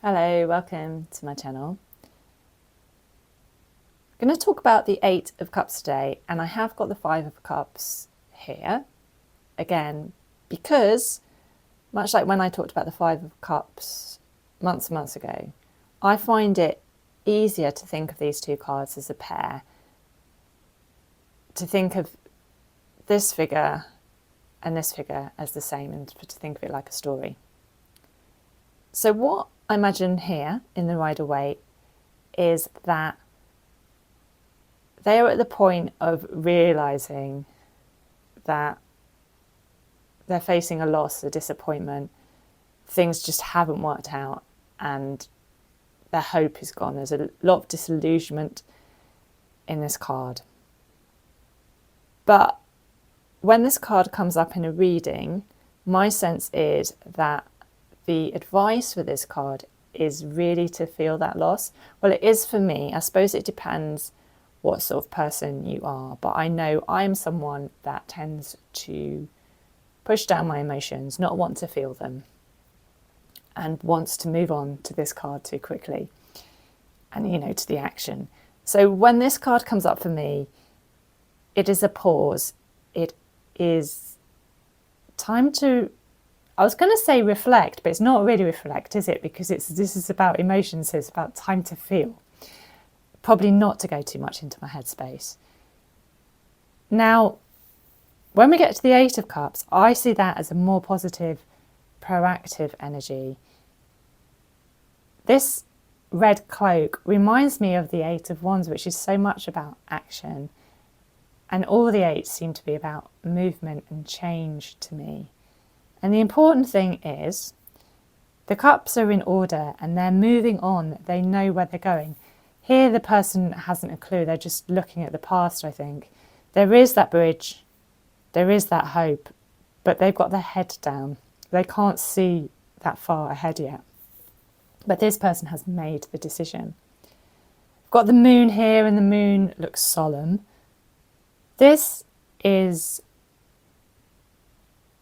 Hello, welcome to my channel. I'm going to talk about the Eight of Cups today, and I have got the Five of Cups here again because, much like when I talked about the Five of Cups months and months ago, I find it easier to think of these two cards as a pair, to think of this figure and this figure as the same, and to think of it like a story. So what I imagine here in the Rider-Waite is that they are at the point of realising that they're facing a loss, a disappointment. Things just haven't worked out and their hope is gone. There's a lot of disillusionment in this card. But when this card comes up in a reading, my sense is that the advice for this card is really to feel that loss. Well, it is for me. I suppose it depends what sort of person you are, but I know I'm someone that tends to push down my emotions, not want to feel them, and wants to move on to this card too quickly and, to the action. So when this card comes up for me, it is a pause. It is time to, I was going to say reflect, but it's not really reflect, is it? Because this is about emotions, so it's about time to feel. Probably not to go too much into my headspace. Now, when we get to the Eight of Cups, I see that as a more positive, proactive energy. This red cloak reminds me of the Eight of Wands, which is so much about action. And all the eights seem to be about movement and change to me. And the important thing is the cups are in order and they're moving on. They know where they're going. Here the person hasn't a clue. They're just looking at the past, I think. There is that bridge. There is that hope. But they've got their head down. They can't see that far ahead yet. But this person has made the decision. I've got the moon here and the moon looks solemn. This is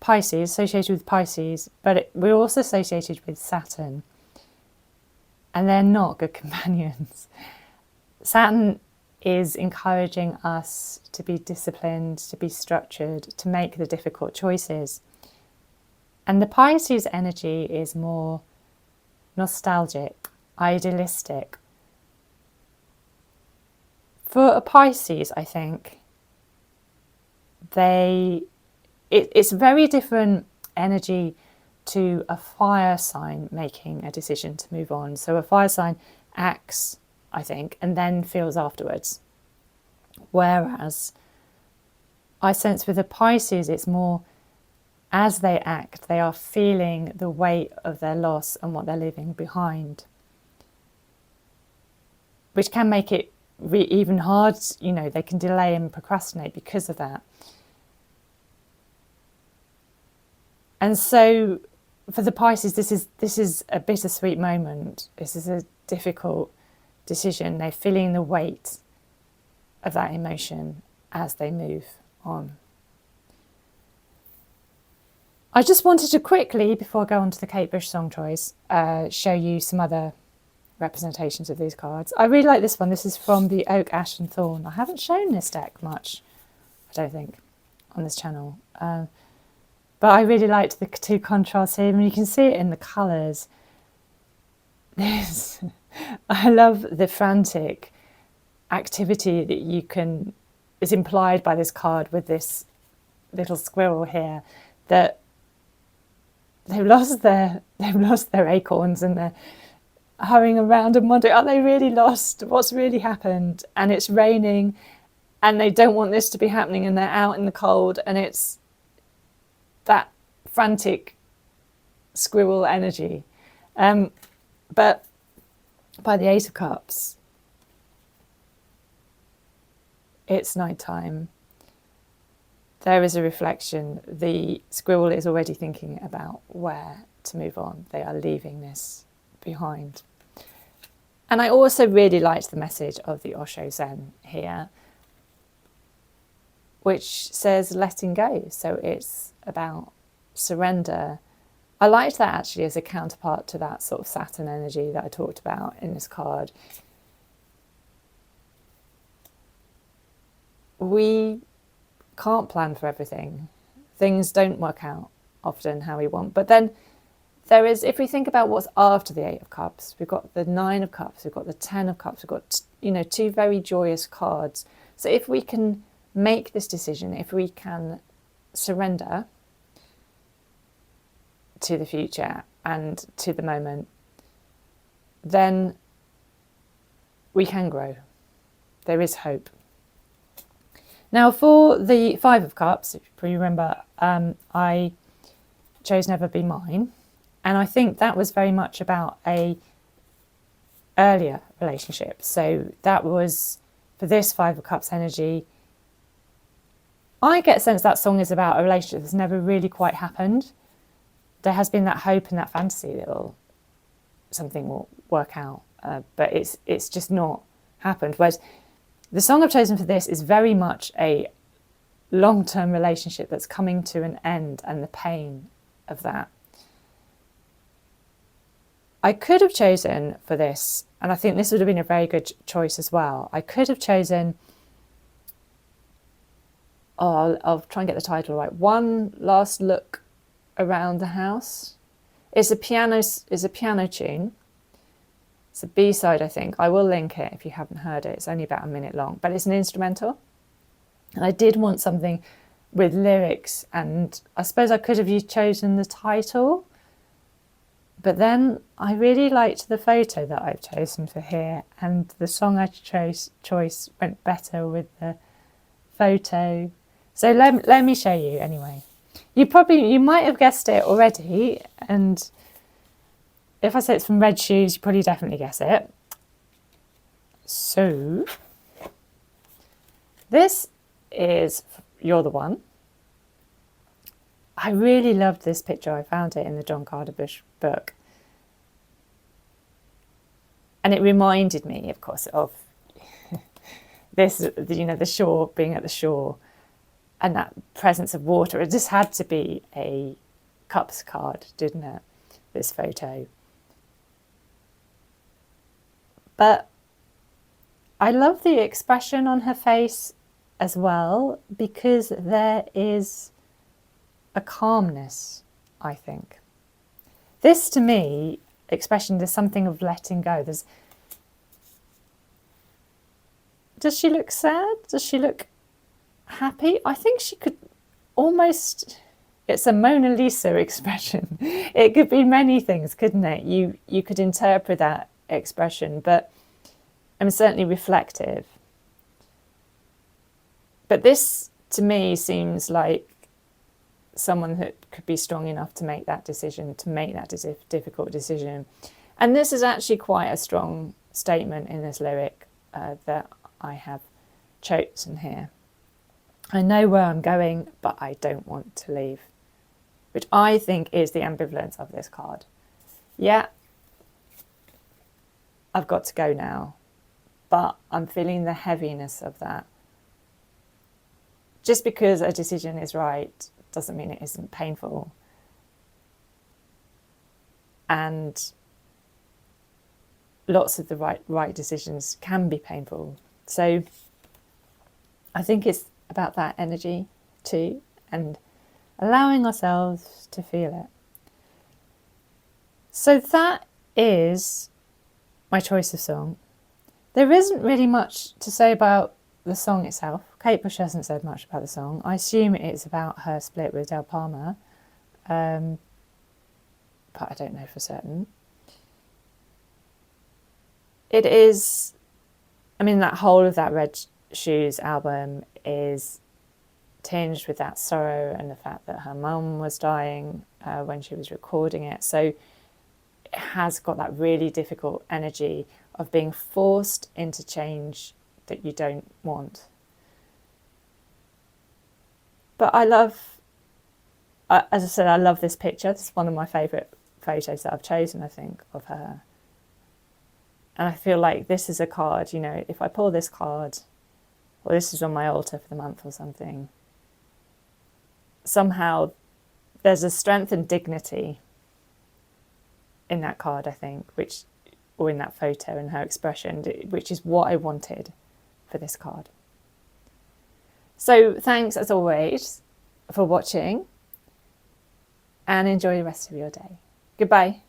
Pisces, associated with Pisces, but we're also associated with Saturn. And they're not good companions. Saturn is encouraging us to be disciplined, to be structured, to make the difficult choices. And the Pisces energy is more nostalgic, idealistic. For a Pisces, I think, it's very different energy to a fire sign making a decision to move on. So a fire sign acts, I think, and then feels afterwards. Whereas I sense with the Pisces, it's more as they act, they are feeling the weight of their loss and what they're leaving behind, which can make it even hard. They can delay and procrastinate because of that. And so for the Pisces, this is a bittersweet moment. This is a difficult decision. They're feeling the weight of that emotion as they move on. I just wanted to quickly, before I go on to the Kate Bush song choice, show you some other representations of these cards. I really like this one. This is from the Oak, Ash and Thorn. I haven't shown this deck much, I don't think, on this channel. But I really liked the two contrasts here. I mean, you can see it in the colours. I love the frantic activity that is implied by this card with this little squirrel here, that they've lost their acorns and they're hurrying around and wondering, are they really lost? What's really happened? And it's raining and they don't want this to be happening and they're out in the cold, and it's that frantic squirrel energy. But by the Eight of Cups, it's nighttime. There is a reflection. The squirrel is already thinking about where to move on. They are leaving this behind. And I also really liked the message of the Osho Zen here, which says letting go. So it's about surrender, I liked that actually as a counterpart to that sort of Saturn energy that I talked about in this card. We can't plan for everything. Things don't work out often how we want. But then there is, if we think about what's after the Eight of Cups, we've got the Nine of Cups, we've got the Ten of Cups, we've got, two very joyous cards. So if we can make this decision, if we can surrender to the future and to the moment, then we can grow. There is hope. Now, for the Five of Cups, if you remember, I chose Never Be Mine. And I think that was very much about a earlier relationship. So that was, for this Five of Cups energy, I get a sense that song is about a relationship that's never really quite happened. There has been that hope and that fantasy that something will work out, but it's just not happened. Whereas the song I've chosen for this is very much a long-term relationship that's coming to an end and the pain of that. I could have chosen for this, and I think this would have been a very good choice as well. I could have chosen, I'll try and get the title right, One Last Look Around the House. It's a piano tune. It's a B-side, I think. I will link it if you haven't heard it. It's only about a minute long, but it's an instrumental. And I did want something with lyrics, and I suppose I could have chosen the title, but then I really liked the photo that I've chosen for here, and the song I chose went better with the photo. So let me show you anyway. You might have guessed it already, and if I say it's from Red Shoes, you probably definitely guess it. So this is You're the One. I really loved this picture. I found it in the John Carter Bush book. And it reminded me, of course, of this, the shore, being at the shore, and that presence of water. It just had to be a cups card, didn't it? This photo. But I love the expression on her face as well, because there is a calmness, I think. This, to me, expression, there's something of letting go. Does she look sad? Does she look happy? I think she could almost, it's a Mona Lisa expression. It could be many things, couldn't it? You could interpret that expression, but I'm certainly reflective. But this, to me, seems like someone that could be strong enough to make that decision, to make that difficult decision. And this is actually quite a strong statement in this lyric that I have chosen here. I know where I'm going, but I don't want to leave, which I think is the ambivalence of this card. Yeah, I've got to go now, but I'm feeling the heaviness of that. Just because a decision is right doesn't mean it isn't painful. And lots of the right decisions can be painful. So I think it's about that energy too, and allowing ourselves to feel it. So that is my choice of song. There isn't really much to say about the song itself. Kate Bush hasn't said much about the song. I assume it's about her split with Del Palma, but I don't know for certain. It is, that whole of that Red Shoes album is tinged with that sorrow and the fact that her mum was dying when she was recording it. So it has got that really difficult energy of being forced into change that you don't want. But I love, as I said, I love this picture. This is one of my favourite photos that I've chosen, I think, of her. And I feel like this is a card, if I pull this card, or this is on my altar for the month or something, somehow there's a strength and dignity in that card, I think, or in that photo and her expression, which is what I wanted for this card. So thanks as always for watching, and enjoy the rest of your day. Goodbye.